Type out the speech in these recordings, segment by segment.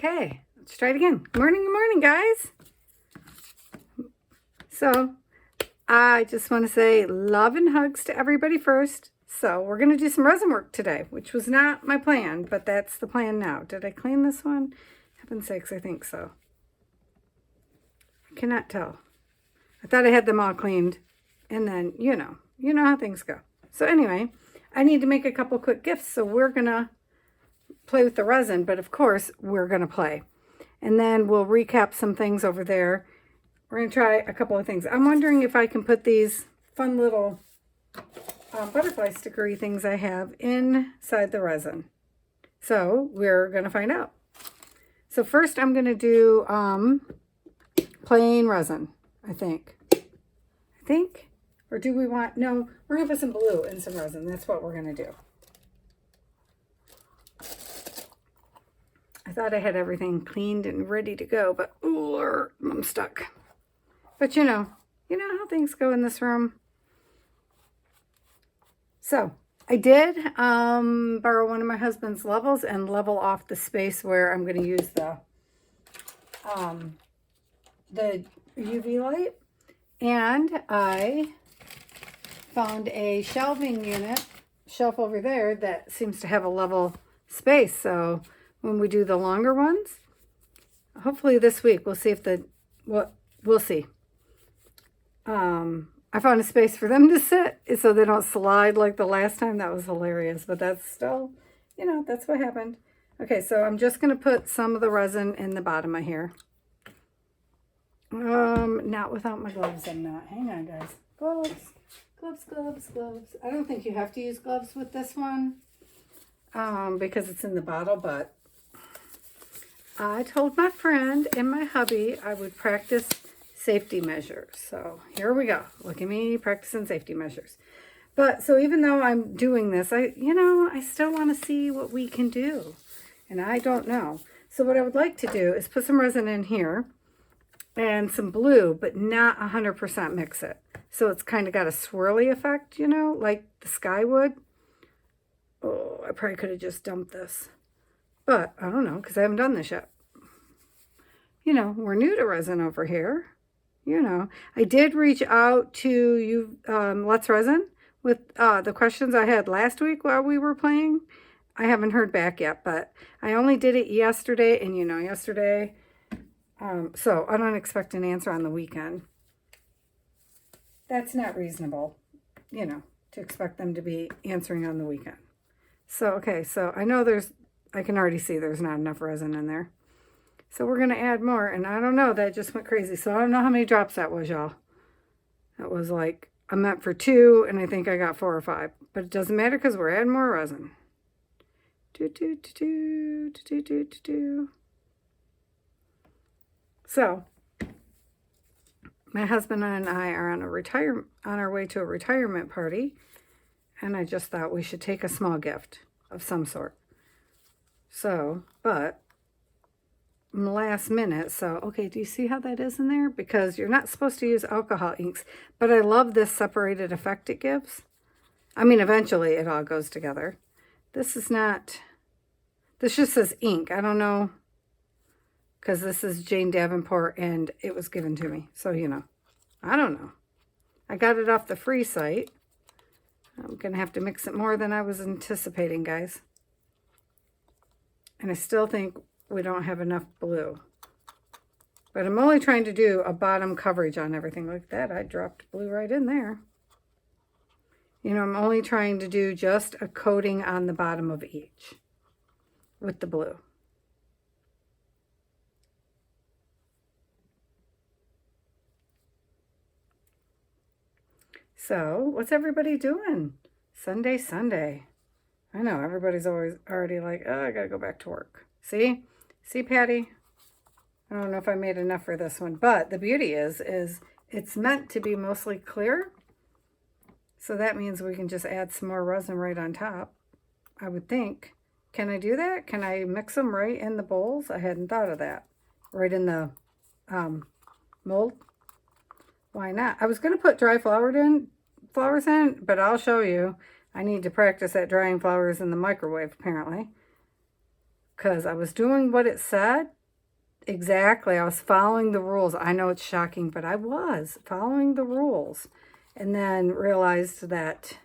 Okay, let's try it again. Good morning, guys. So, I just want to say love and hugs to everybody first. So, we're going to do some resin work today, which was not my plan, but that's the plan now. Did I clean this one? Heaven's sakes, I think so. I cannot tell. I thought I had them all cleaned, and then, you know how things go. So, anyway, I need to make a couple quick gifts, so we're going to play with the resin, but of course we're going to play. And then we'll recap some things over there. We're going to try a couple of things. I'm wondering if I can put these fun little butterfly stickery things I have inside the resin. So we're going to find out. So first I'm going to do plain resin, I think. Or do we want, no, we're going to put some blue in some resin. That's what we're going to do. I thought I had everything cleaned and ready to go, but ooh, I'm stuck. But you know how things go in this room. So I did borrow one of my husband's levels and level off the space where I'm going to use the UV light. And I found a shelving shelf over there that seems to have a level space. So when we do the longer ones, hopefully this week, we'll see if we'll see. I found a space for them to sit so they don't slide like the last time. That was hilarious, but that's still, that's what happened. Okay, so I'm just going to put some of the resin in the bottom of here. Not without my gloves, I'm not. Hang on, guys. Gloves. I don't think you have to use gloves with this one because it's in the bottle, but I told my friend and my hubby I would practice safety measures. So here we go. Look at me practicing safety measures. But so even though I'm doing this, I still want to see what we can do. And I don't know. So what I would like to do is put some resin in here and some blue, but not 100% mix it. So it's kind of got a swirly effect, like the sky would. Oh, I probably could have just dumped this. But I don't know, because I haven't done this yet. We're new to resin over here. I did reach out to you, Let's Resin, with the questions I had last week while we were playing. I haven't heard back yet, but I only did it yesterday, and yesterday, so I don't expect an answer on the weekend. That's not reasonable, to expect them to be answering on the weekend. So, okay, so I know I can already see there's not enough resin in there. So we're going to add more, and I don't know, that just went crazy. So I don't know how many drops that was, y'all. That was like, I meant for 2, and I think I got 4 or 5. But it doesn't matter because we're adding more resin. So, my husband and I are on our way to a retirement party, and I just thought we should take a small gift of some sort. So, but last minute, so okay, do you see how that is in there? Because you're not supposed to use alcohol inks, but I love this separated effect it gives. I mean, eventually it all goes together. This just says ink. I don't know, because this is Jane Davenport and it was given to me. So, I don't know. I got it off the free site. I'm going to have to mix it more than I was anticipating, guys. And I still think we don't have enough blue. But I'm only trying to do a bottom coverage on everything like that. I dropped blue right in there. I'm only trying to do just a coating on the bottom of each with the blue. So, what's everybody doing? Sunday. I know, everybody's already like, oh, I gotta go back to work. See, Patty? I don't know if I made enough for this one, but the beauty is it's meant to be mostly clear. So that means we can just add some more resin right on top, I would think. Can I do that? Can I mix them right in the bowls? I hadn't thought of that. Right in the mold. Why not? I was going to put dry flowers in, but I'll show you. I need to practice at drying flowers in the microwave, apparently. because I was doing what it said. Exactly. I was following the rules. I know it's shocking, but I was following the rules. And then realized that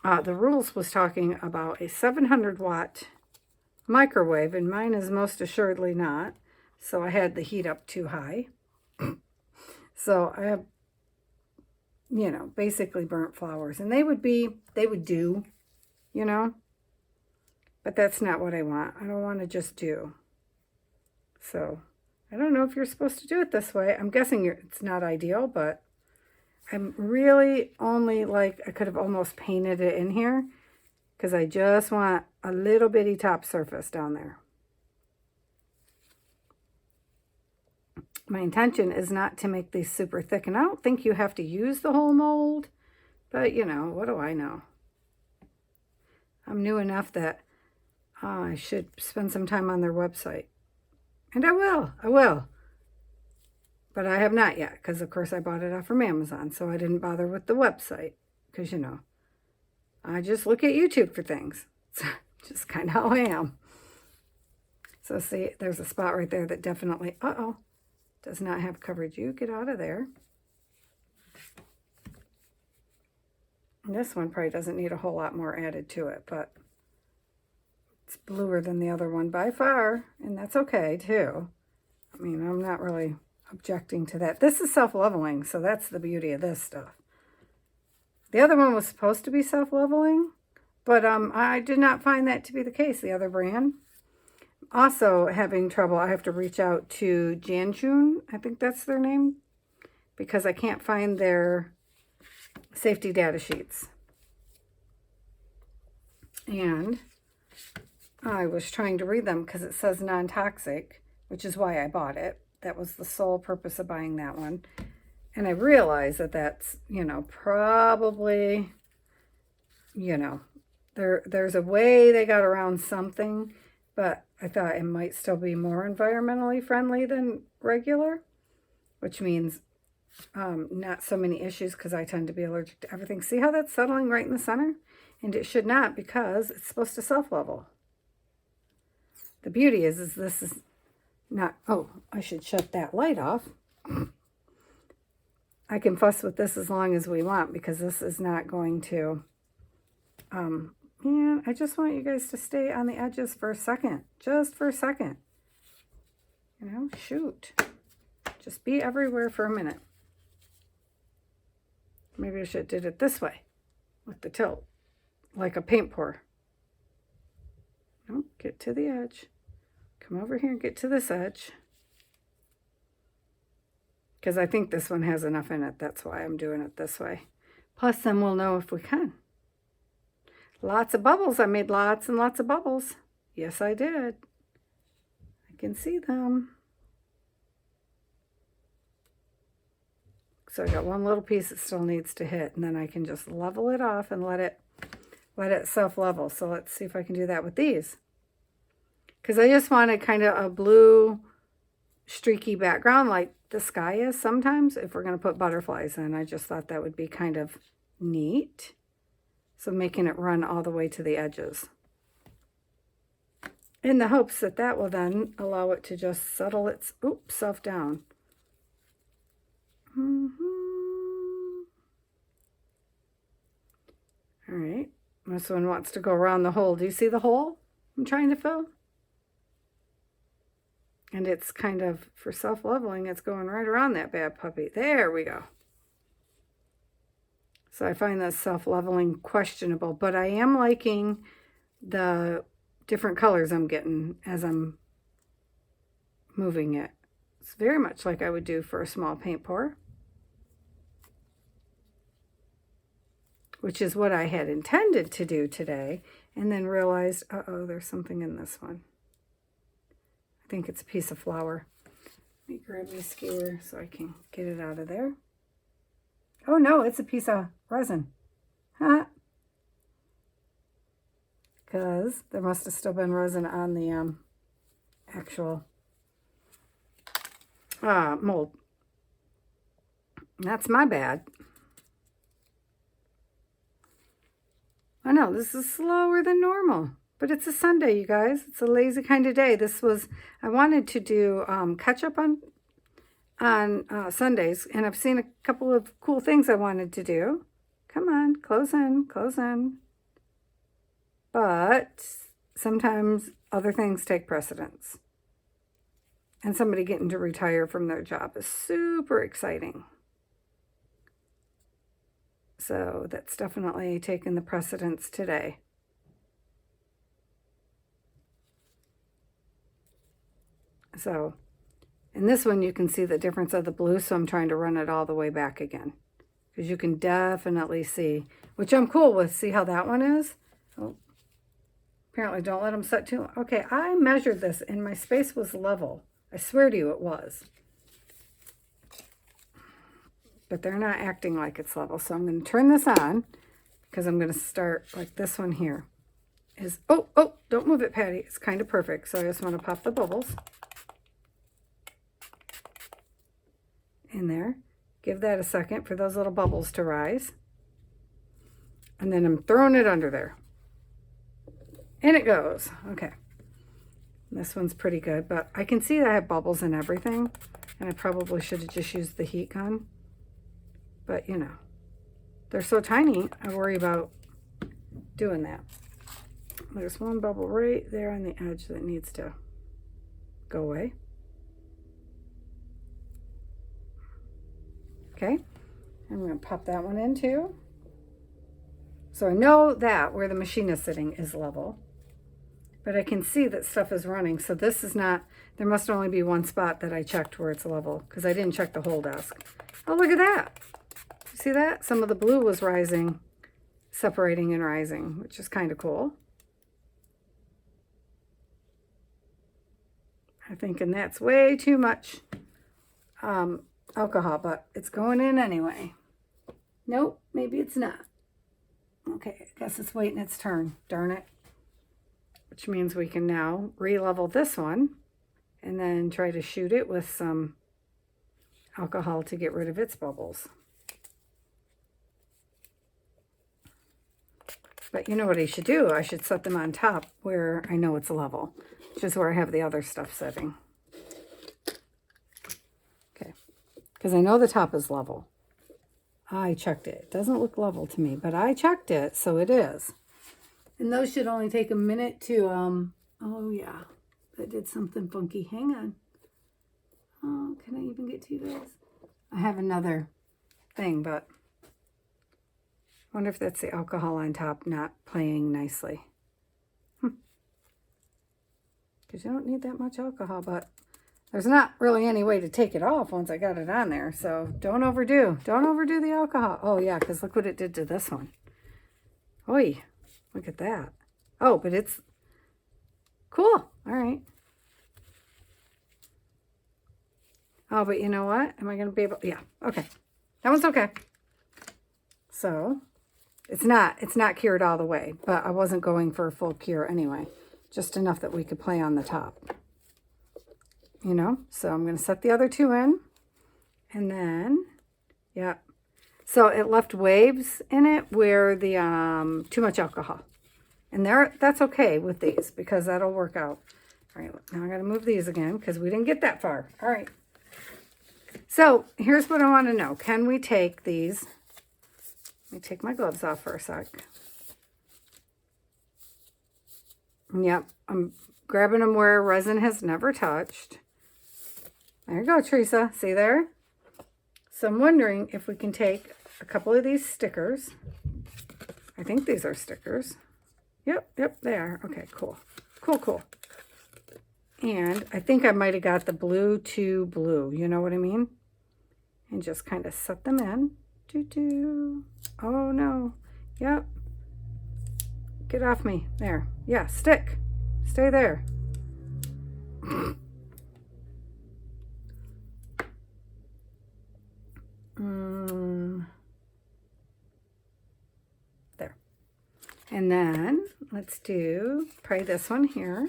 the rules was talking about a 700 watt microwave, and mine is most assuredly not. So I had the heat up too high. So I have, you know, basically burnt flowers. And they would do, you know. But that's not what I want. I don't want to just do. So I don't know if you're supposed to do it this way. I'm guessing it's not ideal, but I'm really only like, I could have almost painted it in here because I just want a little bitty top surface down there. My intention is not to make these super thick, and I don't think you have to use the whole mold, but you know, what do I know? I'm new enough that I should spend some time on their website. And I will. But I have not yet, because of course I bought it off from Amazon, so I didn't bother with the website, because you know, I just look at YouTube for things. It's just kind of how I am. So see, there's a spot right there that definitely, does not have coverage. You get out of there. And this one probably doesn't need a whole lot more added to it, but it's bluer than the other one by far, and that's okay too. I mean, I'm not really objecting to that. This is self-leveling, so that's the beauty of this stuff. The other one was supposed to be self-leveling, but I did not find that to be the case, the other brand. Also having trouble, I have to reach out to Janjun, I think that's their name, because I can't find their safety data sheets. And I was trying to read them because it says non-toxic, which is why I bought it. That was the sole purpose of buying that one. And I realized that that's, you know, probably, you know, there's a way they got around something, but I thought it might still be more environmentally friendly than regular, which means not so many issues because I tend to be allergic to everything. See how that's settling right in the center? And it should not, because it's supposed to self-level. The beauty is this is not, I should shut that light off. I can fuss with this as long as we want, because this is not going to, and I just want you guys to stay on the edges for a second, just for a second. You know, shoot. Just be everywhere for a minute. Maybe I should have did it this way with the tilt, like a paint pour. No, get to the edge. Come over here and get to this edge. Because I think this one has enough in it. That's why I'm doing it this way. Plus, then we'll know if we can. Lots of bubbles. I made lots and lots of bubbles. Yes, I did. I can see them. So I got one little piece that still needs to hit, and then I can just level it off and let it self-level. So let's see if I can do that with these. Because I just wanted kind of a blue streaky background like the sky is sometimes if we're going to put butterflies in. I just thought that would be kind of neat. So making it run all the way to the edges. In the hopes that that will then allow it to just settle itself down. All right. This one wants to go around the hole. Do you see the hole I'm trying to fill? And it's kind of, for self-leveling, it's going right around that bad puppy. There we go. So I find that self-leveling questionable, but I am liking the different colors I'm getting as I'm moving it. It's very much like I would do for a small paint pour, which is what I had intended to do today, and then realized, there's something in this one. I think it's a piece of flour. Let me grab my skewer so I can get it out of there. Oh no, it's a piece of resin. Because there must have still been resin on the actual mold. That's my bad. I know, this is slower than normal. But it's a Sunday, you guys. It's a lazy kind of day. I wanted to do catch up on Sundays, and I've seen a couple of cool things I wanted to do. Come on, close in, close in. But sometimes other things take precedence. And somebody getting to retire from their job is super exciting. So that's definitely taken the precedence today. So in this one, you can see the difference of the blue, so I'm trying to run it all the way back again. Because you can definitely see, which I'm cool with. See how that one is? Oh, apparently don't let them set too long. Okay, I measured this and my space was level. I swear to you it was. But they're not acting like it's level. So I'm going to turn this on because I'm going to start like this one here. Oh, don't move it, Patty. It's kind of perfect. So I just want to pop the bubbles in there. Give that a second for those little bubbles to rise. And then I'm throwing it under there. And it goes. Okay. This one's pretty good, but I can see that I have bubbles and everything, and I probably should have just used the heat gun. But, you know, they're so tiny, I worry about doing that. There's one bubble right there on the edge that needs to go away. Okay, I'm going to pop that one in too. So I know that where the machine is sitting is level. But I can see that stuff is running, so this is not, there must only be one spot that I checked where it's level, because I didn't check the whole desk. Oh, look at that. See that? Some of the blue was rising, separating and rising, which is kind of cool. I'm thinking that's way too much alcohol, but it's going in anyway. Nope, maybe it's not. Okay, I guess it's waiting its turn. Darn it. Which means we can now re-level this one and then try to shoot it with some alcohol to get rid of its bubbles. But you know what I should do? I should set them on top where I know it's level, which is where I have the other stuff sitting. Okay, because I know the top is level. I checked it. It doesn't look level to me, but I checked it, so it is. And those should only take a minute to, oh yeah, that did something funky. Hang on. Oh, can I even get to those? I have another thing, but I wonder if that's the alcohol on top not playing nicely. Because you don't need that much alcohol, but there's not really any way to take it off once I got it on there. So don't overdo the alcohol. Oh yeah, because look what it did to this one. Oy. Look at that. Oh, but it's cool. All right. Oh, but you know what? Am I going to be able? Yeah. Okay. That one's okay. So it's not cured all the way, but I wasn't going for a full cure anyway. Just enough that we could play on the top. You know? So I'm going to set the other two in. And then, yeah. So it left waves in it where the too much alcohol. And that's okay with these because that'll work out. All right, now I got to move these again because we didn't get that far. All right. So here's what I want to know. Can we take these? Let me take my gloves off for a sec. Yep, I'm grabbing them where resin has never touched. There you go, Teresa. See there? So I'm wondering if we can take a couple of these stickers. I think these are stickers. Yep, they are. Okay, cool. Cool. And I think I might have got the blue to blue. You know what I mean? And just kind of set them in. Oh, no. Yep. Get off me. There. Yeah, stick. Stay there. There. And then let's do probably this one here.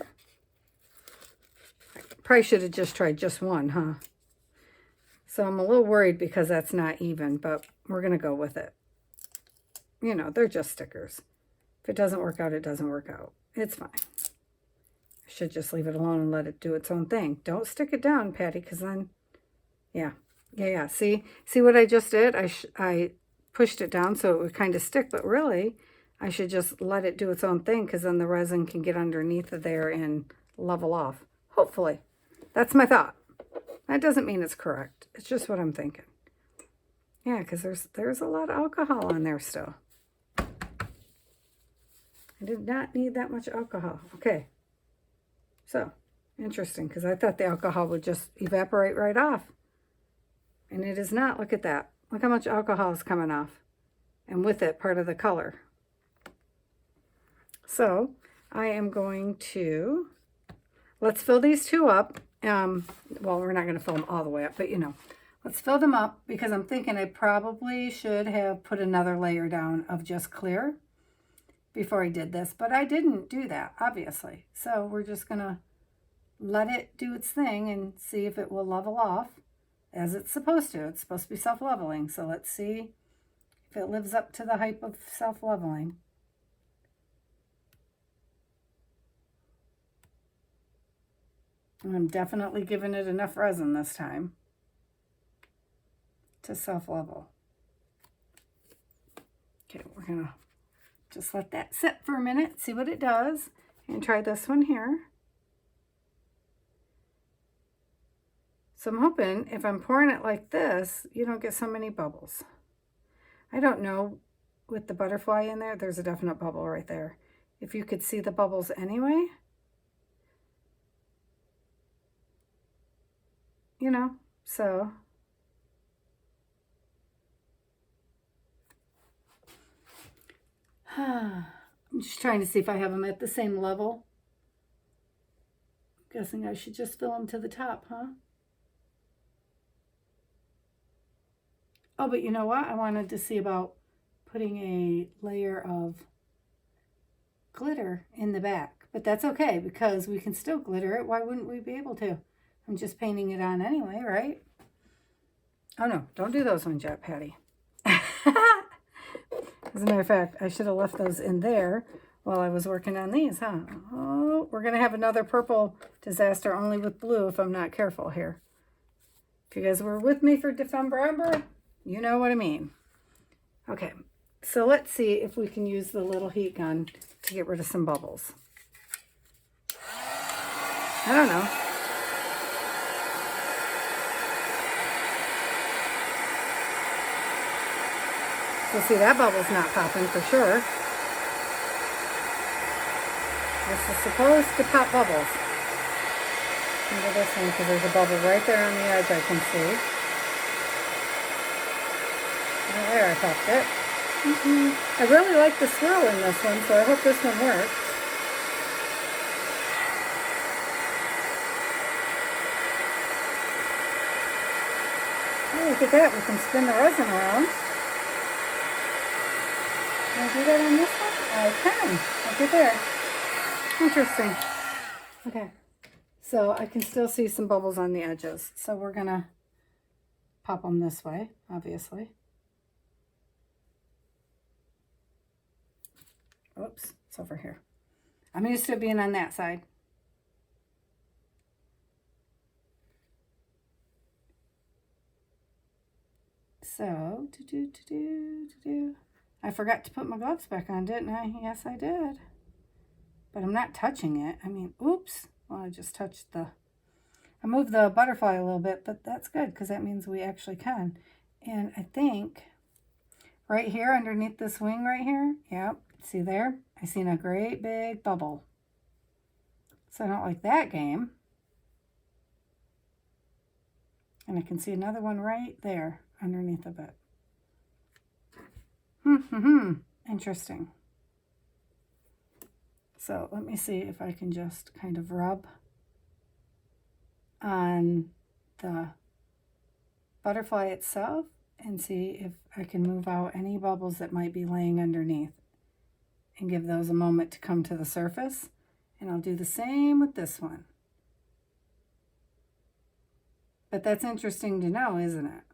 Probably should have just tried just one, huh? So I'm a little worried because that's not even, but we're going to go with it. You know, they're just stickers. If it doesn't work out, it doesn't work out. It's fine. I should just leave it alone and let it do its own thing. Don't stick it down, Patty, because then, yeah. See what I just did? I pushed it down so it would kind of stick, but really, I should just let it do its own thing because then the resin can get underneath of there and level off. Hopefully. That's my thought. That doesn't mean it's correct. It's just what I'm thinking. Yeah, because there's a lot of alcohol on there still. I did not need that much alcohol. Okay. So, interesting, because I thought the alcohol would just evaporate right off. And it is not. Look at that. Look how much alcohol is coming off. And with it, part of the color. So, I am going to, let's fill these two up. Well, we're not going to fill them all the way up, but let's fill them up because I'm thinking I probably should have put another layer down of just clear before I did this, but I didn't do that, obviously. So we're just going to let it do its thing and see if it will level off as it's supposed to. It's supposed to be self-leveling, so let's see if it lives up to the hype of self-leveling. And I'm definitely giving it enough resin this time to self-level. Okay, we're going to just let that sit for a minute, see what it does, and try this one here. So I'm hoping if I'm pouring it like this, you don't get so many bubbles. I don't know, with the butterfly in there, there's a definite bubble right there. If you could see the bubbles anyway, so I'm just trying to see if I have them at the same level. I'm guessing I should just fill them to the top, huh? Oh, but you know what? I wanted to see about putting a layer of glitter in the back, but that's okay because we can still glitter it. Why wouldn't we be able to? I'm just painting it on anyway, right? Oh no, don't do those ones yet, Patty. As a matter of fact, I should have left those in there while I was working on these, huh? Oh, we're going to have another purple disaster only with blue if I'm not careful here. If you guys were with me for December, you know what I mean. Okay, so let's see if we can use the little heat gun to get rid of some bubbles. I don't know. So see, that bubble's not popping for sure. This is supposed to pop bubbles. Into this one because there's a bubble right there on the edge I can see. Oh, there, I popped it. I really like the swirl in this one, so I hope this one works. Oh, look at that. We can spin the resin around. Can I do that on this one? I can. Look at there. Interesting. Okay. So I can still see some bubbles on the edges. So we're going to pop them this way, obviously. Oops, it's over here. I'm used to it being on that side. So, I forgot to put my gloves back on, didn't I? Yes, I did. But I'm not touching it. I mean, oops. Well, I just touched I moved the butterfly a little bit, but that's good because that means we actually can. And I think right here underneath this wing right here, yep, see there? I seen a great big bubble. So I don't like that game. And I can see another one right there underneath of it. Interesting. So let me see if I can just kind of rub on the butterfly itself and see if I can move out any bubbles that might be laying underneath and give those a moment to come to the surface. And I'll do the same with this one. But that's interesting to know, isn't it?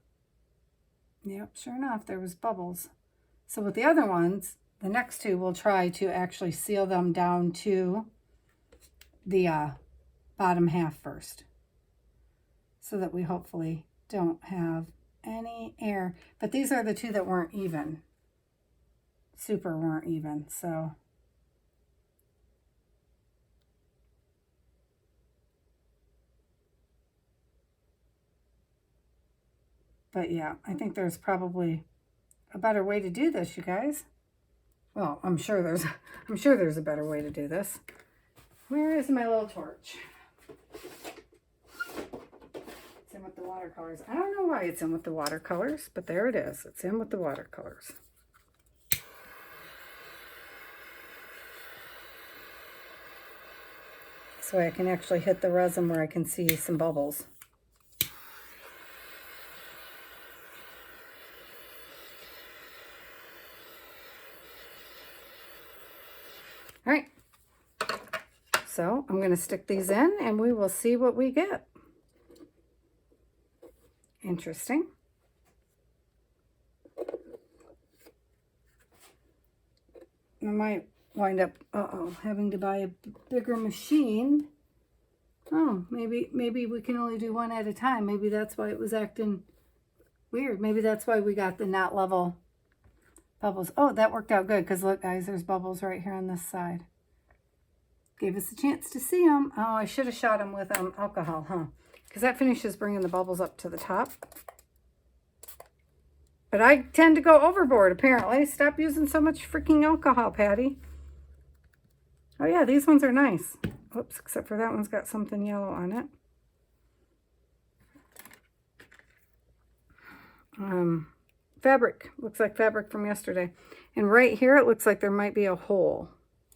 Yep, sure enough, there was bubbles. So with the other ones, the next two, we'll try to actually seal them down to the bottom half first, so that we hopefully don't have any air. But these are the two that weren't even, super weren't even, so. But yeah, I think there's probably a better way to do this, you guys. Well, I'm sure there's a better way to do this. Where is my little torch? It's in with the watercolors. I don't know why it's in with the watercolors, but there it is. It's in with the watercolors. So I can actually hit the resin where I can see some bubbles. All right, so I'm going to stick these in and we will see what we get. Interesting. I might wind up, having to buy a bigger machine. Oh, maybe we can only do one at a time. Maybe that's why it was acting weird. Maybe that's why we got the not level bubbles. Oh, that worked out good because look, guys, there's bubbles right here on this side. Gave us a chance to see them. Oh, I should have shot them with alcohol, huh? Because that finishes bringing the bubbles up to the top. But I tend to go overboard, apparently. Stop using so much freaking alcohol, Patty. Oh, yeah, these ones are nice. Oops, except for that one's got something yellow on it. Fabric. Looks like fabric from yesterday. And right here, it looks like there might be a hole.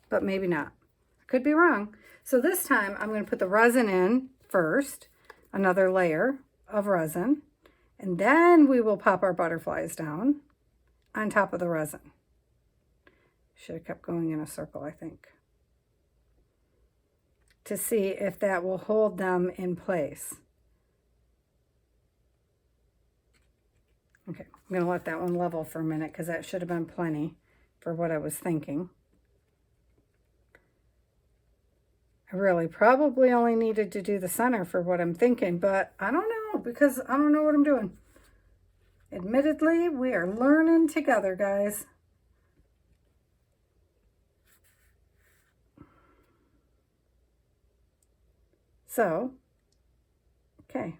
But maybe not. I could be wrong. So this time, I'm going to put the resin in first. Another layer of resin. And then we will pop our butterflies down on top of the resin. Should have kept going in a circle, I think, to see if that will hold them in place. Okay, I'm going to let that one level for a minute because that should have been plenty for what I was thinking. I really probably only needed to do the center for what I'm thinking, but I don't know because I don't know what I'm doing. Admittedly, we are learning together, guys. So, okay.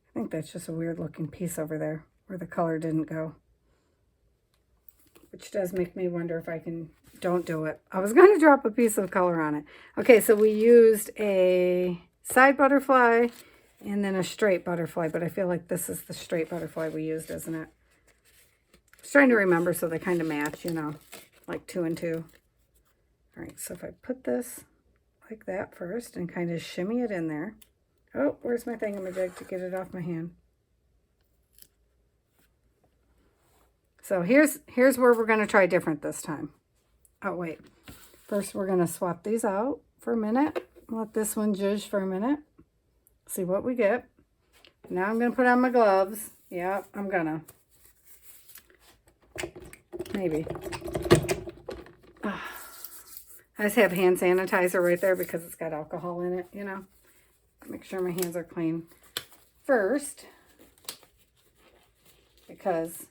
I think that's just a weird looking piece over there where the color didn't go. Which does make me wonder if I can, don't do it. I was going to drop a piece of color on it. Okay, so we used a side butterfly and then a straight butterfly, but I feel like this is the straight butterfly we used, isn't it? I was trying to remember so they kind of match, you know, like 2 and 2. All right, so if I put this like that first and kind of shimmy it in there. Oh, where's my thingamajig to get it off my hand? So here's where we're going to try different this time. Oh, wait. First, we're going to swap these out for a minute. Let this one zhuzh for a minute. See what we get. Now I'm going to put on my gloves. Yeah, I'm going to. Maybe. I just have hand sanitizer right there because it's got alcohol in it, you know. Make sure my hands are clean first. Because,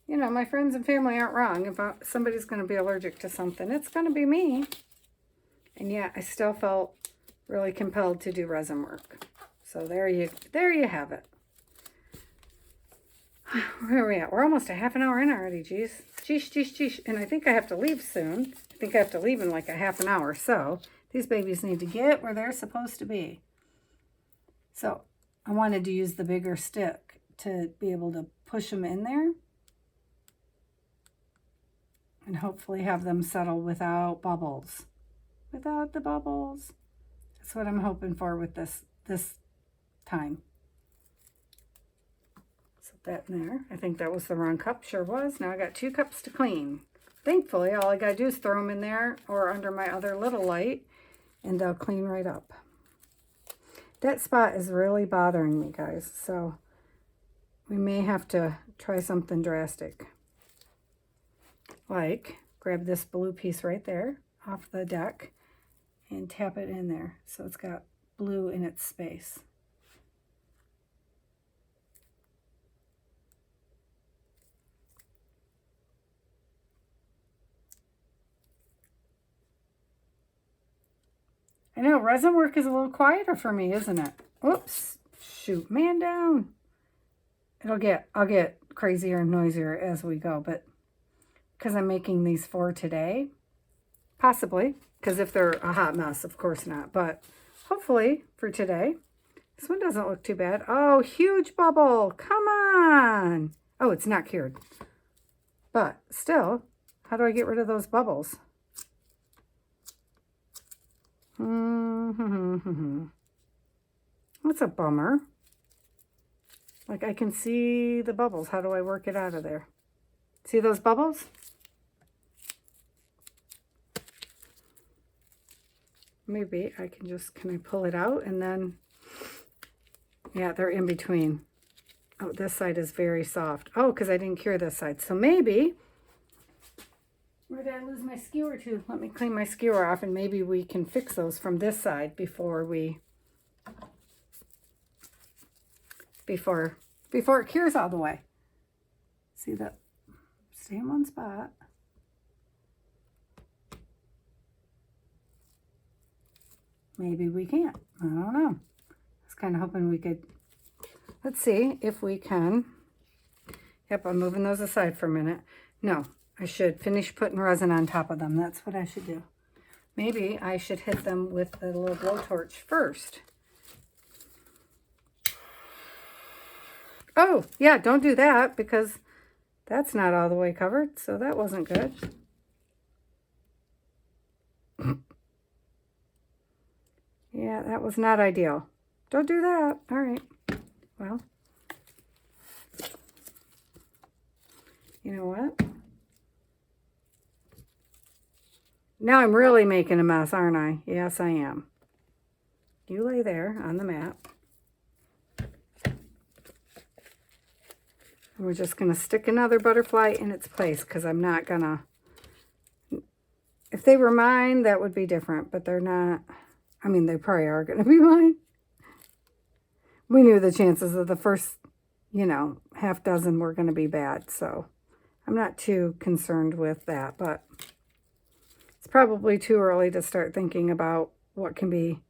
you know, my friends and family aren't wrong. If somebody's going to be allergic to something, it's going to be me. And yet, I still felt really compelled to do resin work. So there you have it. Where are we at? We're almost a half an hour in already, geez. Geesh. And I think I have to leave soon. I think I have to leave in like a half an hour. So these babies need to get where they're supposed to be. So I wanted to use the bigger stick to be able to push them in there. And hopefully have them settle without bubbles. Without the bubbles. That's what I'm hoping for with this time. Set that in there. I think that was the wrong cup. Sure was. Now I got 2 cups to clean. Thankfully, all I got to do is throw them in there or under my other little light, and they'll clean right up. That spot is really bothering me, guys, so we may have to try something drastic. like grab this blue piece right there off the deck and tap it in there so it's got blue in its space. I know resin work is a little quieter for me, isn't it? Oops, shoot, man down. I'll get crazier and noisier as we go, but because I'm making these for today, possibly, because if they're a hot mess, of course not, but hopefully for today. This one doesn't look too bad. Oh, huge bubble, come on. Oh, it's not cured, but still, how do I get rid of those bubbles? That's a bummer. Like I can see the bubbles. How do I work it out of there? See those bubbles? Maybe I can just, can I pull it out and then, yeah, they're in between. Oh, this side is very soft. Oh, because I didn't cure this side. So maybe, where did I lose my skewer to? Let me clean my skewer off and maybe we can fix those from this side before it cures all the way. See that? Stay in one spot. Maybe we can't. I don't know. I was kind of hoping we could. Let's see if we can. Yep, I'm moving those aside for a minute. No, I should finish putting resin on top of them. That's what I should do. Maybe I should hit them with the little blowtorch first. Oh, yeah, don't do that because that's not all the way covered, so that wasn't good. Yeah, that was not ideal. Don't do that. All right. Well, you know what? Now I'm really making a mess, aren't I? Yes, I am. You lay there on the mat. We're just going to stick another butterfly in its place because I'm not going to... If they were mine, that would be different, but they're not. I mean, they probably are going to be mine. We knew the chances of the first, half dozen were going to be bad, so I'm not too concerned with that, but it's probably too early to start thinking about what can be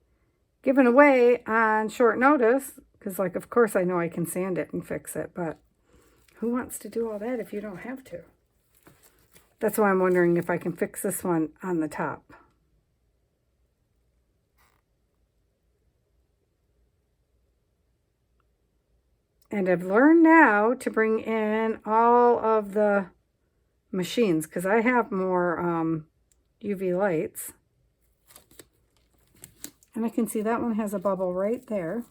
given away on short notice because, of course I know I can sand it and fix it, but who wants to do all that if you don't have to? That's why I'm wondering if I can fix this one on the top. And I've learned now to bring in all of the machines because I have more UV lights. And I can see that one has a bubble right there.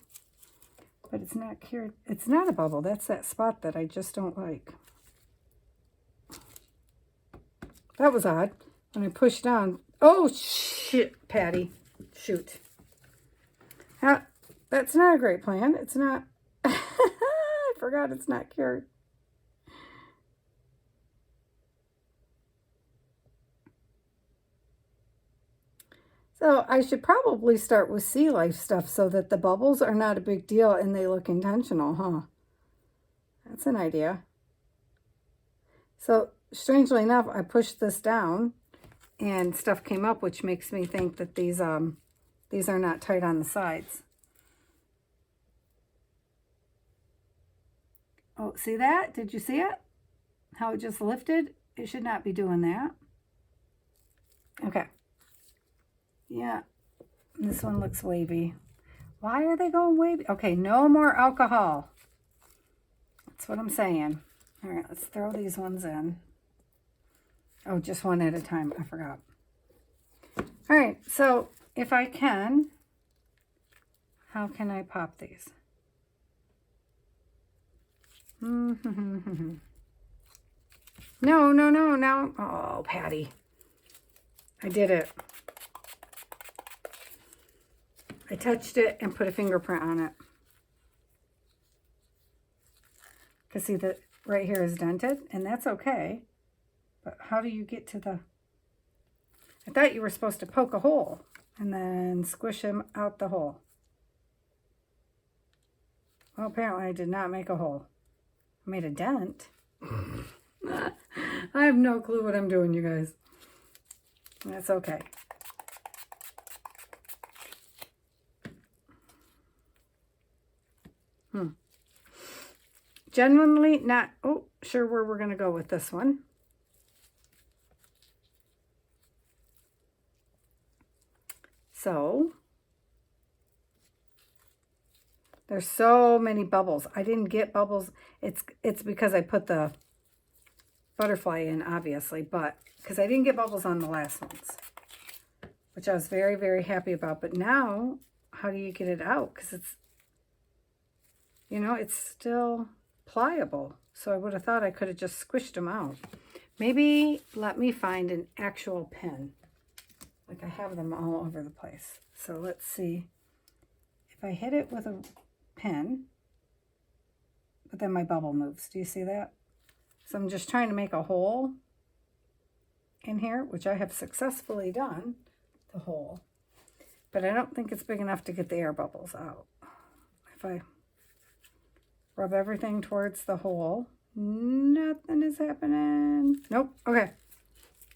But it's not cured. It's not a bubble. That's that spot that I just don't like. That was odd. When I pushed down. Oh, shit, Patty. Shoot. That's not a great plan. It's not. I forgot it's not cured. So I should probably start with sea life stuff so that the bubbles are not a big deal and they look intentional, huh? That's an idea. So strangely enough, I pushed this down and stuff came up, which makes me think that these are not tight on the sides. Oh, see that? Did you see it? How it just lifted? It should not be doing that. Okay. Yeah, this one looks wavy. Why are they going wavy? Okay, no more alcohol. That's what I'm saying. All right, let's throw these ones in. Oh, just one at a time. I forgot. All right, so if I can, how can I pop these? No. Oh, Patty. I did it. I touched it and put a fingerprint on it. Because see that right here is dented, and that's okay. But how do you get to the... I thought you were supposed to poke a hole and then squish him out the hole. Well, apparently I did not make a hole. I made a dent. I have no clue what I'm doing, you guys. That's okay. Genuinely not sure where we're going to go with this one. So, there's so many bubbles. I didn't get bubbles. It's because I put the butterfly in, obviously, but because I didn't get bubbles on the last ones, which I was very, very happy about. But now, how do you get it out? Because it's, you know, it's still pliable. So I would have thought I could have just squished them out. Maybe let me find an actual pen. Like I have them all over the place. So let's see. If I hit it with a pen, but then my bubble moves. Do you see that? So I'm just trying to make a hole in here, which I have successfully done, the hole. But I don't think it's big enough to get the air bubbles out. If I rub everything towards the hole, nothing is happening. Nope. Okay.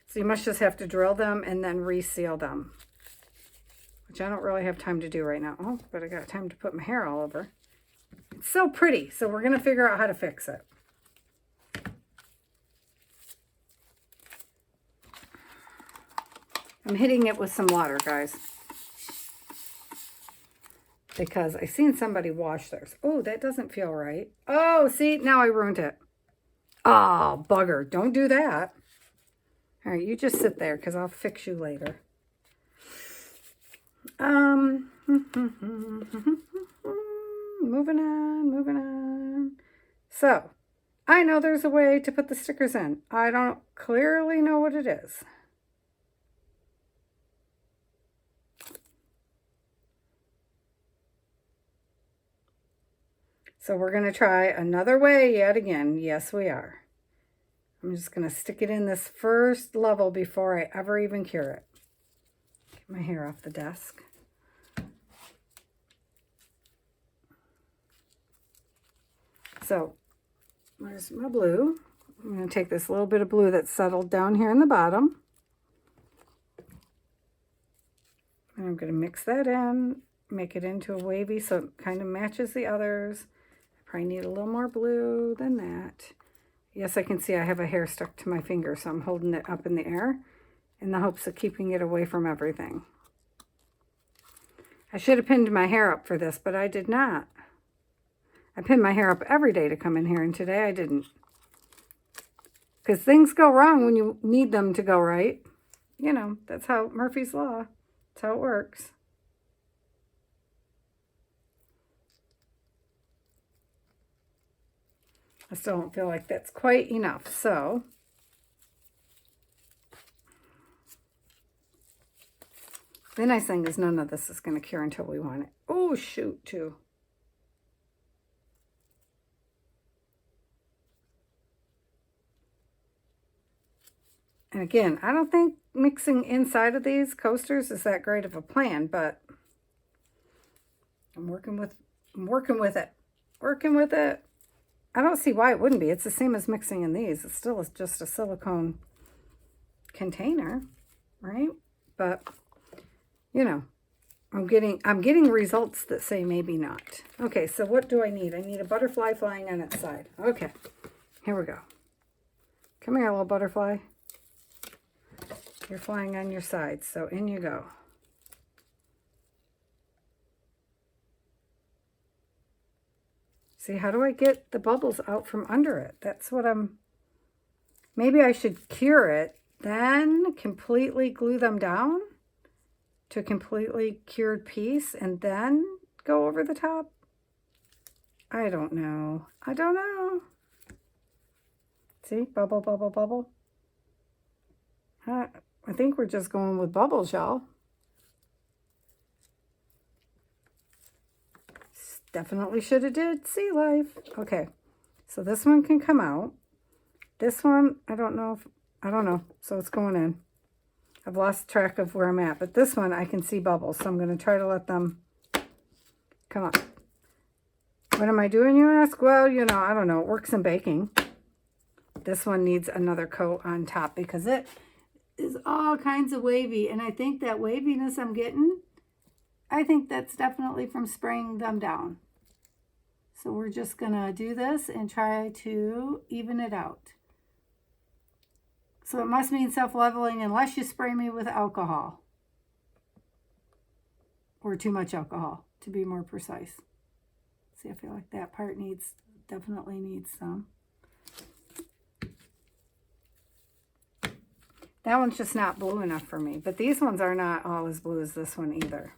So you must just have to drill them and then reseal them, which I don't really have time to do right now. Oh, but I got time to put my hair all over. It's so pretty. So we're going to figure out how to fix it. I'm hitting it with some water, guys, because I seen somebody wash theirs. Oh, that doesn't feel right. Oh, see, now I ruined it. Oh, bugger. Don't do that. All right, you just sit there because I'll fix you later. Moving on. So, I know there's a way to put the stickers in. I don't clearly know what it is. So we're going to try another way yet again. Yes, we are. I'm just going to stick it in this first level before I ever even cure it. Get my hair off the desk. So, where's my blue? I'm going to take this little bit of blue that's settled down here in the bottom. And I'm going to mix that in, make it into a wavy so it kind of matches the others. I probably need a little more blue than that. Yes, I can see I have a hair stuck to my finger, so I'm holding it up in the air in the hopes of keeping it away from everything. I should have pinned my hair up for this, but I did not. I pin my hair up every day to come in here, and today I didn't. Because things go wrong when you need them to go right. You know, that's how Murphy's Law. That's how it works. I still don't feel like that's quite enough, so the nice thing is none of this is going to cure until we want it. Oh, shoot, too. And again, I don't think mixing inside of these coasters is that great of a plan, but I'm working with it. Working with it. I don't see why it wouldn't be. It's the same as mixing in these. It's still just a silicone container, right? But, you know, I'm getting results that say maybe not. Okay, so what do I need? I need a butterfly flying on its side. Okay, here we go. Come here, little butterfly. You're flying on your side, so in you go. See, how do I get the bubbles out from under it? That's what maybe I should cure it, then completely glue them down to a completely cured piece, and then go over the top. I don't know. I don't know. See, bubble, bubble, bubble. I think we're just going with bubbles, y'all. Definitely should have did sea life. Okay, so this one can come out. This one, I don't know if I don't know. So it's going in. I've lost track of where I'm at. But this one, I can see bubbles. So I'm going to try to let them come up. What am I doing, you ask? Well, you know, I don't know. It works in baking. This one needs another coat on top because it is all kinds of wavy. And I think that waviness I'm getting, I think that's definitely from spraying them down. So we're just going to do this and try to even it out. So it must mean self-leveling unless you spray me with alcohol. Or too much alcohol, to be more precise. See, I feel like that part definitely needs some. That one's just not blue enough for me. But these ones are not all as blue as this one either.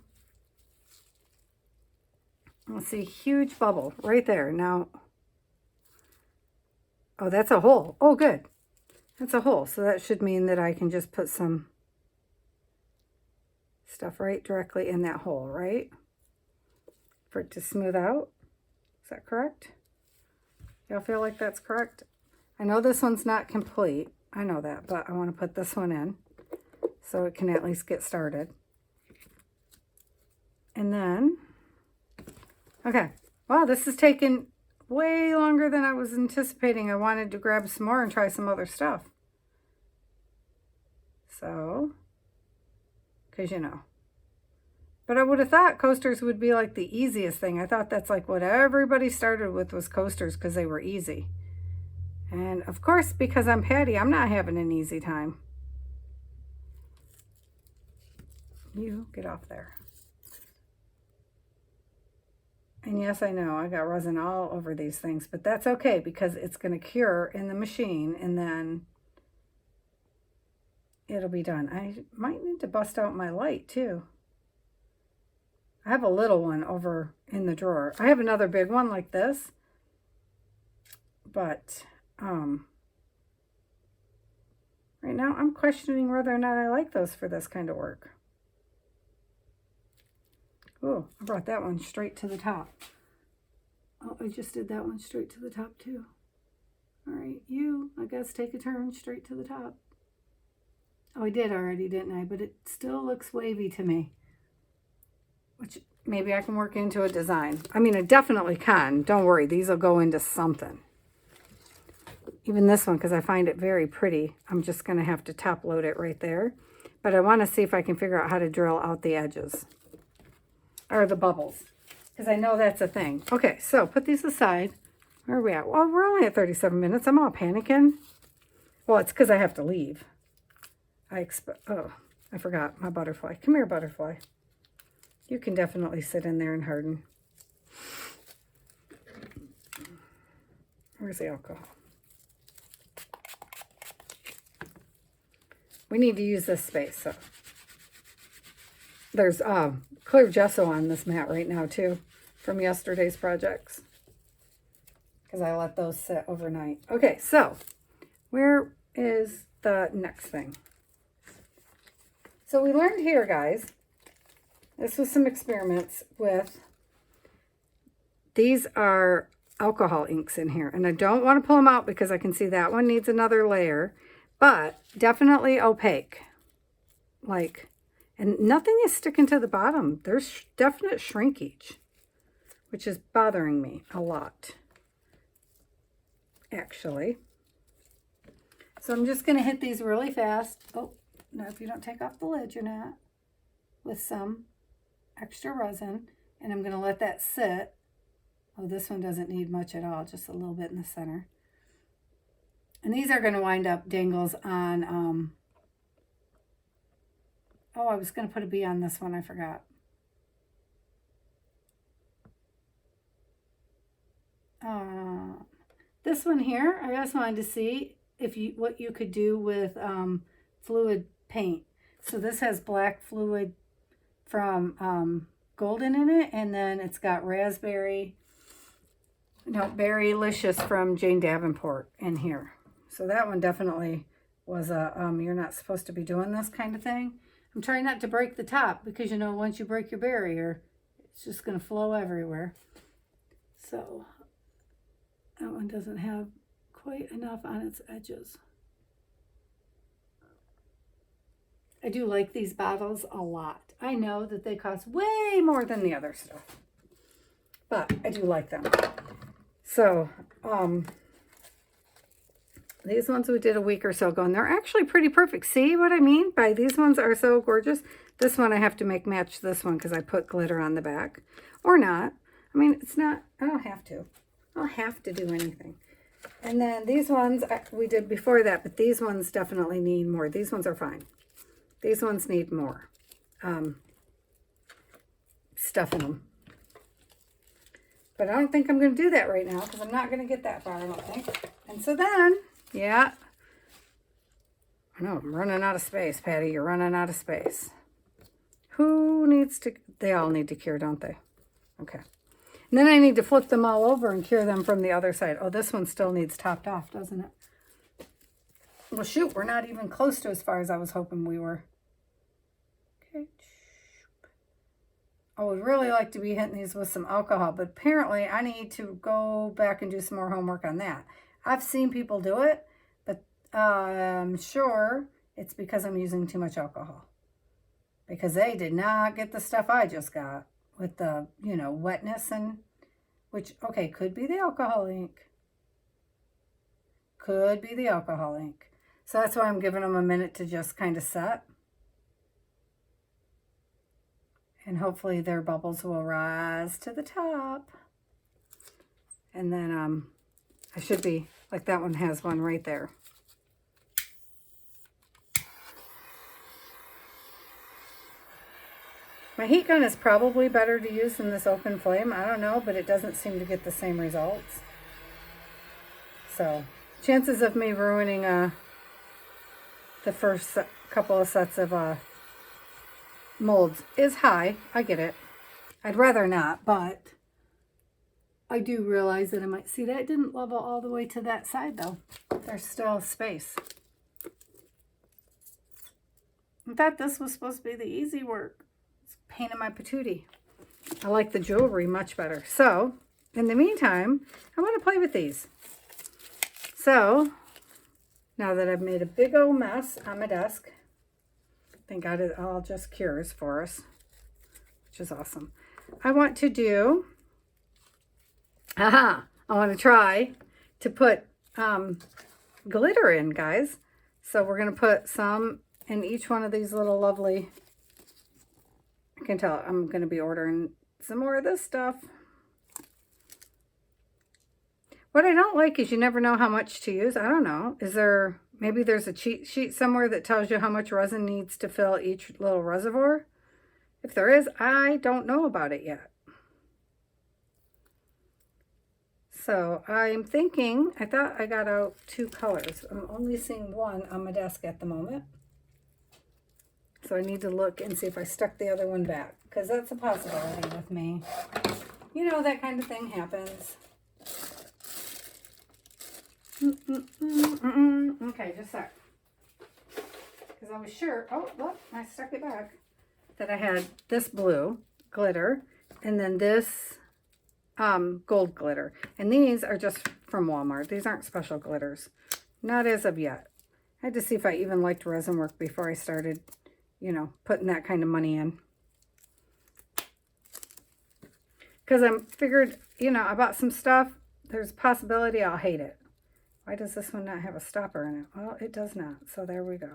Let's see, huge bubble right there. Now, oh, that's a hole. Oh, good. That's a hole. So that should mean that I can just put some stuff right directly in that hole, right? For it to smooth out. Is that correct? Y'all feel like that's correct? I know this one's not complete. I know that, but I want to put this one in so it can at least get started. And then, okay. Wow, this is taking way longer than I was anticipating. I wanted to grab some more and try some other stuff. So, because you know. But I would have thought coasters would be like the easiest thing. I thought that's like what everybody started with was coasters because they were easy. And of course, because I'm Patty, I'm not having an easy time. You get off there. And yes, I know I got resin all over these things, but that's okay because it's going to cure in the machine and then it'll be done. I might need to bust out my light too. I have a little one over in the drawer. I have another big one like this, but right now I'm questioning whether or not I like those for this kind of work. Oh, I brought that one straight to the top. Oh, I just did that one straight to the top too. All right, you, I guess take a turn straight to the top. Oh, I did already, didn't I? But it still looks wavy to me. Which maybe I can work into a design. I mean, I definitely can. Don't worry, these will go into something. Even this one, because I find it very pretty. I'm just going to have to top load it right there. But I want to see if I can figure out how to drill out the edges. Or the bubbles. Because I know that's a thing. Okay, so put these aside. Where are we at? Well, we're only at 37 minutes. I'm all panicking. Well, it's because I have to leave. Oh, I forgot my butterfly. Come here, butterfly. You can definitely sit in there and harden. Where's the alcohol? We need to use this space. So there's clear gesso on this mat right now too from yesterday's projects because I let those sit overnight. Okay, so where is the next thing? So we learned here, guys, this was some experiments with, these are alcohol inks in here. And I don't want to pull them out because I can see that one needs another layer, but definitely opaque. Like, and nothing is sticking to the bottom. There's definite shrinkage, which is bothering me a lot, actually. So I'm just going to hit these really fast. Oh, no, if you don't take off the lid, you're not. With some extra resin. And I'm going to let that sit. Oh, this one doesn't need much at all, just a little bit in the center. And these are going to wind up dangles on, oh, I was going to put a bee on this one, I forgot. This one here, I just wanted to see if what you could do with fluid paint. So this has black fluid from Golden in it, and then it's got raspberry, no, Berrylicious from Jane Davenport in here. So that one definitely was a, you're not supposed to be doing this kind of thing. I'm trying not to break the top because, you know, once you break your barrier, it's just going to flow everywhere. So that one doesn't have quite enough on its edges. I do like these bottles a lot. I know that they cost way more than the other stuff, but I do like them. So, these ones we did a week or so ago, and they're actually pretty perfect. See what I mean by these ones are so gorgeous? This one I have to make match this one because I put glitter on the back. Or not. I mean, it's not, I don't have to. I don't have to do anything. And then these ones we did before that, but these ones definitely need more. These ones are fine. These ones need more stuff in them. But I don't think I'm going to do that right now because I'm not going to get that far, I don't think. And so then, yeah. I know, I'm running out of space, Patty. You're running out of space. Who needs to, they all need to cure, don't they? Okay. And then I need to flip them all over and cure them from the other side. Oh, this one still needs topped off, doesn't it? Well, shoot, we're not even close to as far as I was hoping we were. Okay. I would really like to be hitting these with some alcohol, but apparently I need to go back and do some more homework on that. I've seen people do it, but I'm sure it's because I'm using too much alcohol. Because they did not get the stuff I just got with the, you know, wetness and, which, okay, could be the alcohol ink. Could be the alcohol ink. So that's why I'm giving them a minute to just kind of set. And hopefully their bubbles will rise to the top. And then I should be, like that one has one right there. My heat gun is probably better to use than this open flame. I don't know, but it doesn't seem to get the same results. So, chances of me ruining the first couple of sets of molds is high. I get it. I'd rather not, but I do realize that I might see that it didn't level all the way to that side though. There's still space. I thought this was supposed to be the easy work. It's a pain in my patootie. I like the jewelry much better. So, in the meantime, I want to play with these. So, now that I've made a big old mess on my desk, thank God it all just cures for us, which is awesome. I want to do, I want to try to put glitter in, guys. So we're going to put some in each one of these little lovely, I can tell I'm going to be ordering some more of this stuff. What I don't like is you never know how much to use. I don't know. Is there, maybe there's a cheat sheet somewhere that tells you how much resin needs to fill each little reservoir? If there is, I don't know about it yet. So I'm thinking, I thought I got out 2 colors. I'm only seeing one on my desk at the moment. So I need to look and see if I stuck the other one back, because that's a possibility with me. You know, that kind of thing happens. Okay, just a sec. Because I was sure, oh, look, I stuck it back, that I had this blue glitter and then this gold glitter. And these are just from Walmart. These aren't special glitters. Not as of yet. I had to see if I even liked resin work before I started, you know, putting that kind of money in. Because I figured, you know, I bought some stuff. There's a possibility I'll hate it. Why does this one not have a stopper in it? Well, it does not. So there we go.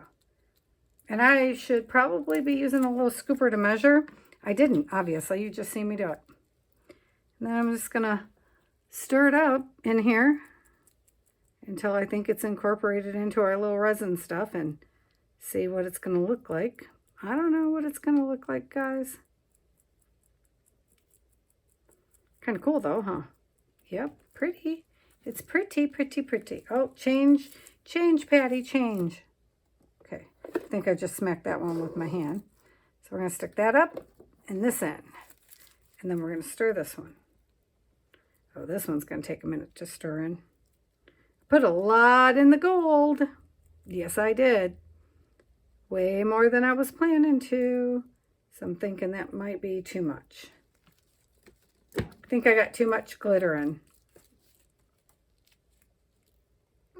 And I should probably be using a little scooper to measure. I didn't, obviously. You just see me do it. And then I'm just going to stir it up in here until I think it's incorporated into our little resin stuff and see what it's going to look like. I don't know what it's going to look like, guys. Kind of cool, though, huh? Yep, pretty. It's pretty, pretty, pretty. Oh, change, Patty, change. Okay, I think I just smacked that one with my hand. So we're going to stick that up and this in. And then we're going to stir this one. Oh, this one's going to take a minute to stir in. Put a lot in the gold. Yes, I did. Way more than I was planning to. So I'm thinking that might be too much. I think I got too much glitter in.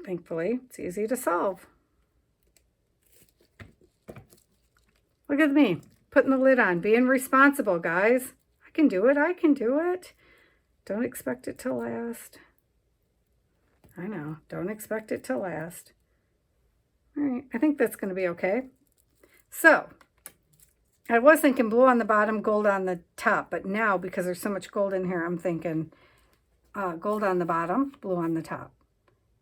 Thankfully, it's easy to solve. Look at me, putting the lid on, being responsible, guys. I can do it, I can do it. Don't expect it to last. I know, don't expect it to last. All right, I think that's going to be okay. So, I was thinking blue on the bottom, gold on the top, but now, because there's so much gold in here, I'm thinking gold on the bottom, blue on the top.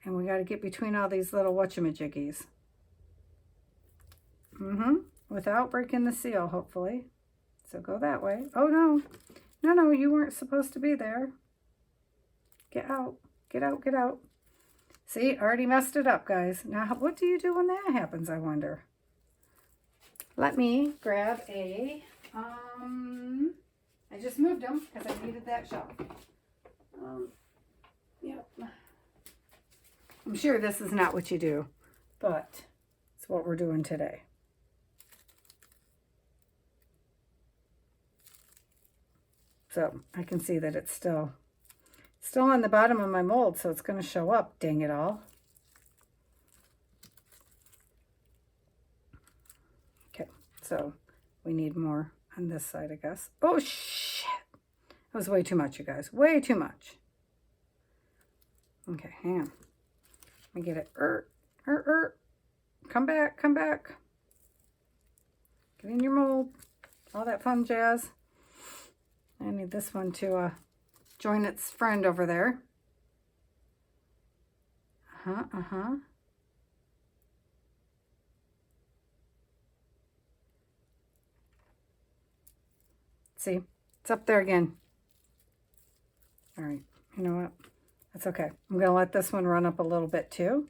And we got to get between all these little whatchamajiggies. Without breaking the seal, hopefully. So go that way. Oh, no. No, you weren't supposed to be there. Get out. Get out, get out. See, already messed it up, guys. Now, what do you do when that happens, I wonder? Let me grab a, I just moved them because I needed that shelf. Yep. I'm sure this is not what you do, but it's what we're doing today. So I can see that it's still on the bottom of my mold, so it's going to show up, dang it all. Okay, so we need more on this side, I guess. Oh, shit. That was way too much, you guys. Way too much. Okay, hang on. Let me get it. Come back, come back. Get in your mold. All that fun jazz. I need this one to join its friend over there. See, it's up there again. All right, you know what? That's okay. I'm going to let this one run up a little bit too,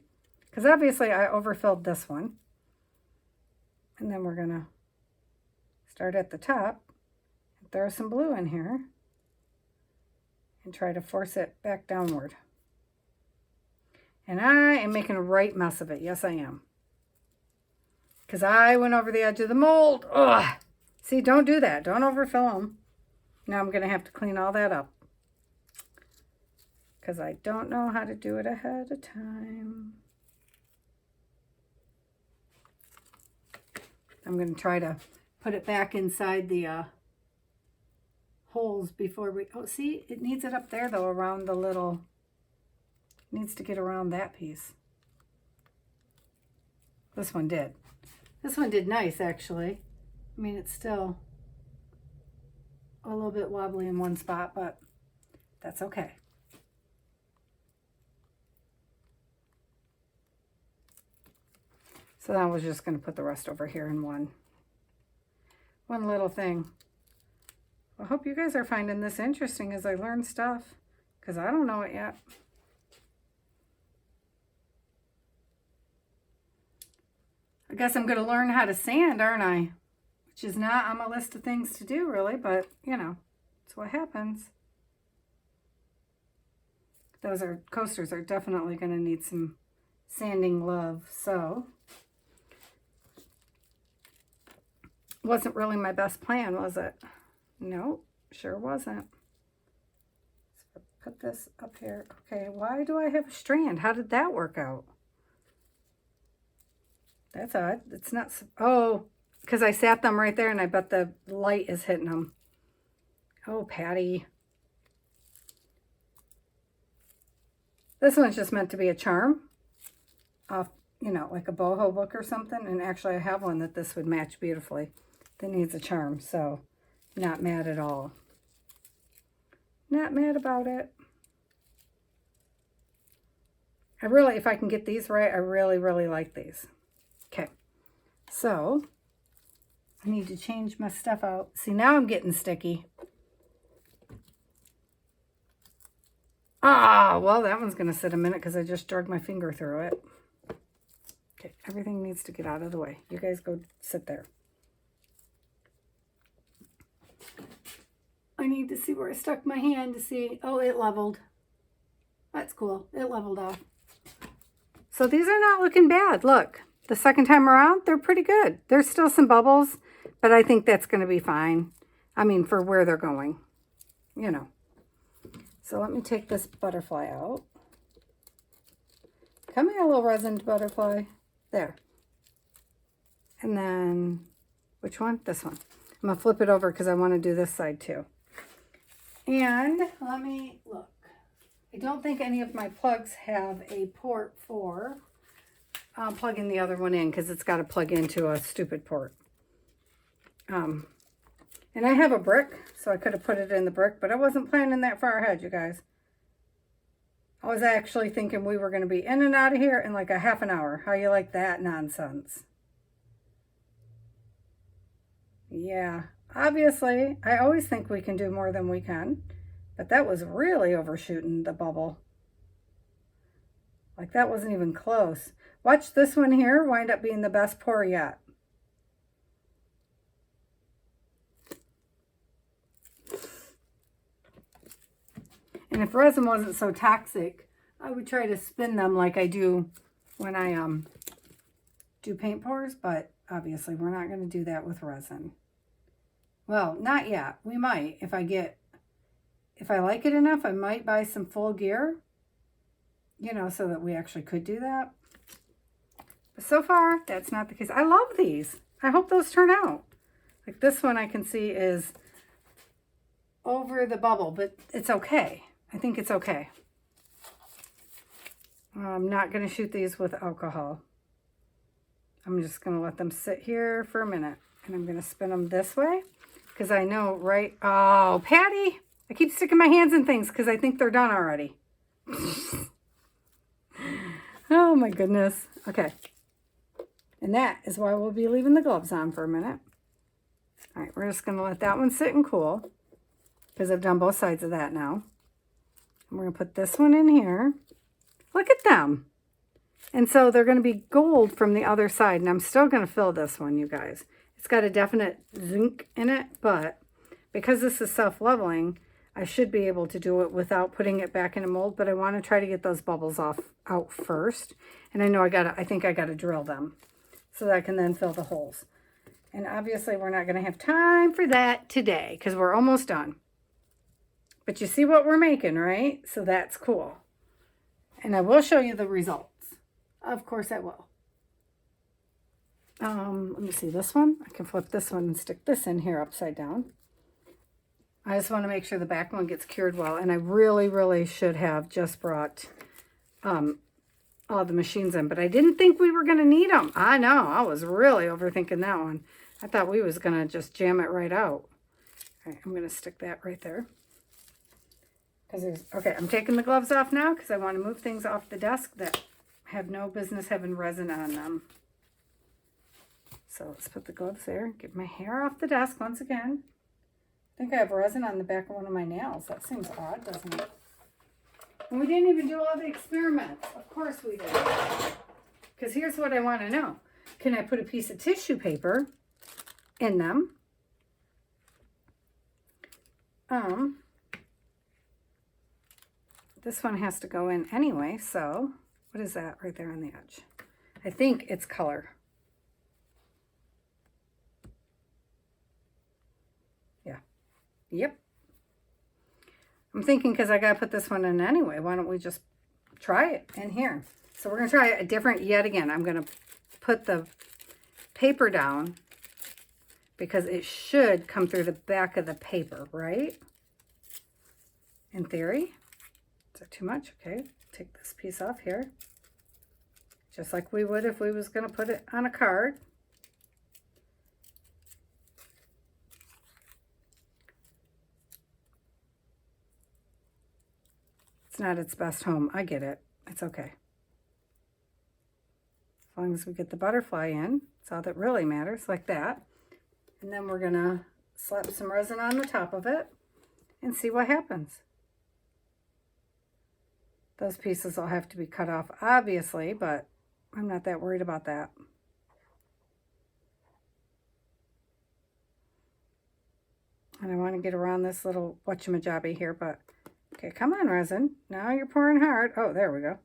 because obviously I overfilled this one. And then we're going to start at the top, and throw some blue in here, and try to force it back downward. And I am making a right mess of it. Yes, I am. Because I went over the edge of the mold. Ugh. See, don't do that. Don't overfill them. Now I'm going to have to clean all that up, because I don't know how to do it ahead of time. I'm going to try to put it back inside the holes before we... Oh, see? It needs it up there, though, around the little... It needs to get around that piece. This one did. This one did nice, actually. I mean, it's still a little bit wobbly in one spot, but that's okay. So now I was just going to put the rest over here in one little thing. I hope you guys are finding this interesting as I learn stuff, because I don't know it yet. I guess I'm going to learn how to sand, aren't I? Which is not on my list of things to do, really, but, you know, it's what happens. Those coasters are definitely going to need some sanding love, so... Wasn't really my best plan, was it? No, sure wasn't. So put this up here. Okay, why do I have a strand? How did that work out? That's odd. It's not... Oh, because I sat them right there and I bet the light is hitting them. Oh, Patty. This one's just meant to be a charm. Off, you know, like a boho book or something. And actually I have one that this would match beautifully. That needs a charm, so not mad at all. Not mad about it. I really, if I can get these right, I really, really like these. Okay, so I need to change my stuff out. See, now I'm getting sticky. Ah, well, that one's going to sit a minute because I just dragged my finger through it. Okay, everything needs to get out of the way. You guys go sit there. I need to see where I stuck my hand to see. Oh, it leveled. That's cool. It leveled off. So these are not looking bad. Look, the second time around, they're pretty good. There's still some bubbles, but I think that's going to be fine. I mean, for where they're going, you know. So let me take this butterfly out. Come here, little resined butterfly. There. And then Which one? This one. I'm going to flip it over because I want to do this side too. And let me look. I don't think any of my plugs have a port for plugging the other one in because it's got to plug into a stupid port. And I have a brick, so I could have put it in the brick, but I wasn't planning that far ahead, you guys. I was actually thinking we were going to be in and out of here in like a half an hour. How you like that nonsense? Yeah, obviously, I always think we can do more than we can, but that was really overshooting the bubble. Like that wasn't even close. Watch this one here wind up being the best pour yet. And if resin wasn't so toxic, I would try to spin them like I do when I do paint pours, but obviously we're not going to do that with resin. Well, not yet. We might. If I like it enough, I might buy some full gear, you know, so that we actually could do that. But so far, that's not the case. I love these. I hope those turn out. Like this one I can see is over the bubble, but it's okay. I think it's okay. I'm not going to shoot these with alcohol. I'm just going to let them sit here for a minute. And I'm going to spin them this way. Because I know, right? Oh, Patty! I keep sticking my hands in things because I think they're done already. Oh my goodness. Okay. And that is why we'll be leaving the gloves on for a minute. All right, we're just going to let that one sit and cool. Because I've done both sides of that now. And we're going to put this one in here. Look at them. And so they're going to be gold from the other side. And I'm still going to fill this one, you guys. It's got a definite zinc in it, but because this is self-leveling, I should be able to do it without putting it back in a mold, but I want to try to get those bubbles out first. And I know I think I got to drill them so that I can then fill the holes. And obviously we're not going to have time for that today because we're almost done. But you see what we're making, right? So that's cool. And I will show you the results. Of course I will. Let me see this one. I can flip this one and stick this in here upside down. I just want to make sure the back one gets cured well. And I really, really should have just brought all the machines in. But I didn't think we were going to need them. I know. I was really overthinking that one. I thought we was going to just jam it right out. All right, I'm going to stick that right there. Okay, I'm taking the gloves off now because I want to move things off the desk that have no business having resin on them. So let's put the gloves there. Get my hair off the desk once again. I think I have resin on the back of one of my nails. That seems odd, doesn't it? And we didn't even do all the experiments. Of course we did. Because here's what I want to know. Can I put a piece of tissue paper in them? This one has to go in anyway, so what is that right there on the edge? I think it's color. Yeah. Yep. I'm thinking because I got to put this one in anyway, why don't we just try it in here? So we're going to try a different yet again. I'm going to put the paper down because it should come through the back of the paper, right? In theory. Is that too much? Okay, take this piece off here. Just like we would if we was going to put it on a card. It's not its best home. I get it. It's okay. As long as we get the butterfly in, that's all that really matters, like that. And then we're going to slap some resin on the top of it and see what happens. Those pieces will have to be cut off, obviously, but I'm not that worried about that. And I want to get around this little whatchamajabby here, but okay, come on, resin. Now you're pouring hard. Oh, there we go.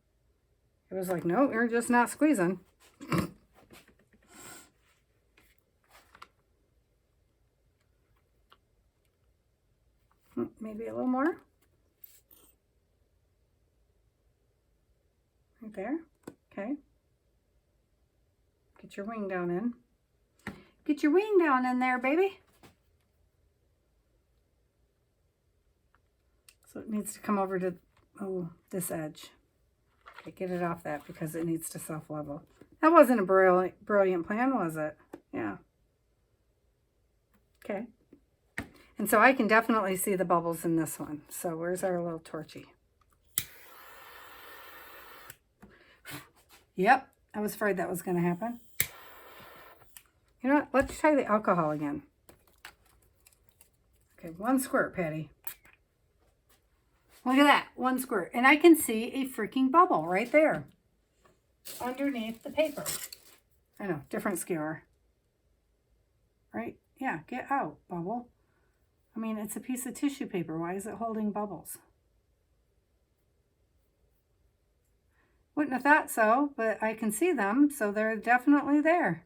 It was like, no, you're just not squeezing. Maybe a little more. Right there. Okay. Get your wing down in. Get your wing down in there, baby. So it needs to come over to, oh, this edge. Okay, get it off that because it needs to self-level. That wasn't a brilliant plan, was it? Yeah. Okay. And so I can definitely see the bubbles in this one. So where's our little torchy? Yep, I was afraid that was going to happen. You know what? Let's try the alcohol again. Okay, 1 squirt, Patty. Look at that, 1 squirt. And I can see a freaking bubble right there underneath the paper. I know, different skewer. Right? Yeah, get out, bubble. I mean, it's a piece of tissue paper. Why is it holding bubbles? Wouldn't have thought so, but I can see them, so they're definitely there.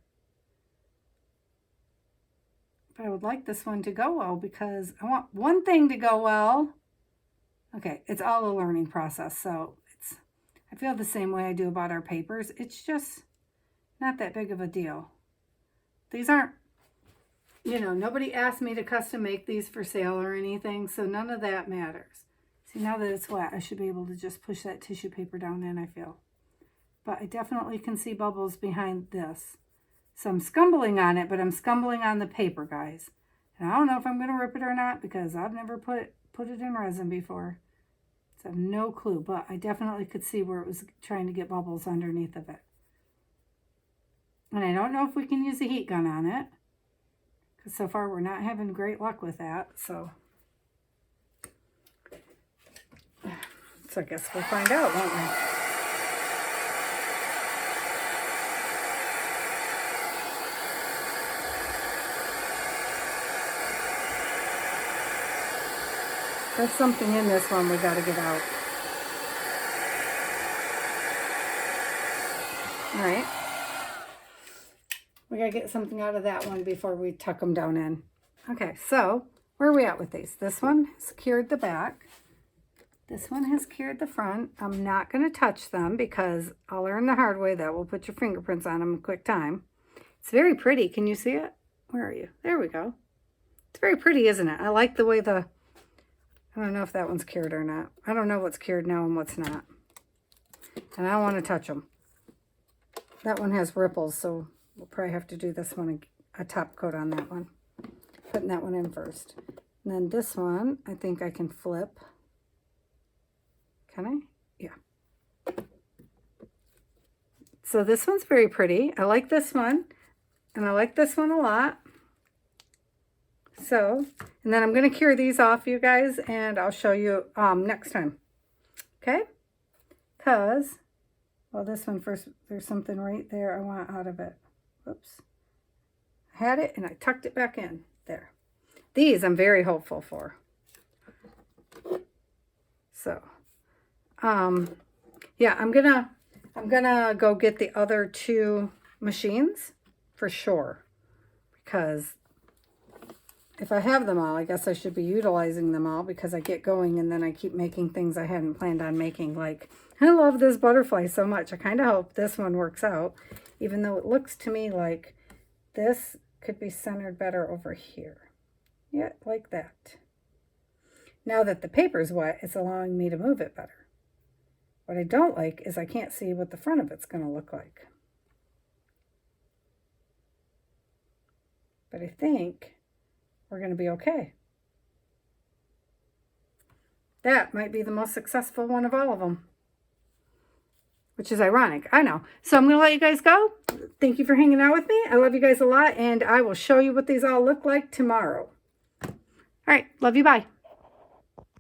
But I would like this one to go well because I want one thing to go well. Okay, it's all a learning process, so I feel the same way I do about our papers. It's just not that big of a deal. These aren't, you know, nobody asked me to custom make these for sale or anything, so none of that matters. See, now that it's wet, I should be able to just push that tissue paper down in, I feel. But I definitely can see bubbles behind this. So I'm scumbling on it, but I'm scumbling on the paper, guys. And I don't know if I'm going to rip it or not because I've never put it in resin before. So I have no clue, but I definitely could see where it was trying to get bubbles underneath of it. And I don't know if we can use a heat gun on it, because so far we're not having great luck with that. So I guess we'll find out, won't we? There's something in this one we got to get out. All right. We got to get something out of that one before we tuck them down in. Okay, so where are we at with these? This one has cured the back. This one has cured the front. I'm not going to touch them because I'll learn the hard way that will put your fingerprints on them in a quick time. It's very pretty. Can you see it? Where are you? There we go. It's very pretty, isn't it? I like the way I don't know if that one's cured or not. I don't know what's cured now and what's not. And I don't want to touch them. That one has ripples, so we'll probably have to do this one, a top coat on that one. Putting that one in first. And then this one, I think I can flip. Can I? Yeah. So this one's very pretty. I like this one. And I like this one a lot. So, and then I'm going to cure these off, you guys, and I'll show you next time. Okay? Because, well, this one first, there's something right there I want out of it. Whoops. I had it and I tucked it back in. There. These I'm very hopeful for. So, yeah, I'm gonna go get the other 2 machines for sure, because if I have them all, I guess I should be utilizing them all, because I get going and then I keep making things I hadn't planned on making. Like, I love this butterfly so much. I kind of hope this one works out, even though it looks to me like this could be centered better over here. Yeah, like that. Now that the paper's wet, it's allowing me to move it better. What I don't like is I can't see what the front of it's going to look like. But I think we're going to be okay. That might be the most successful one of all of them. Which is ironic, I know. So I'm going to let you guys go. Thank you for hanging out with me. I love you guys a lot, and I will show you what these all look like tomorrow. All right, love you, bye.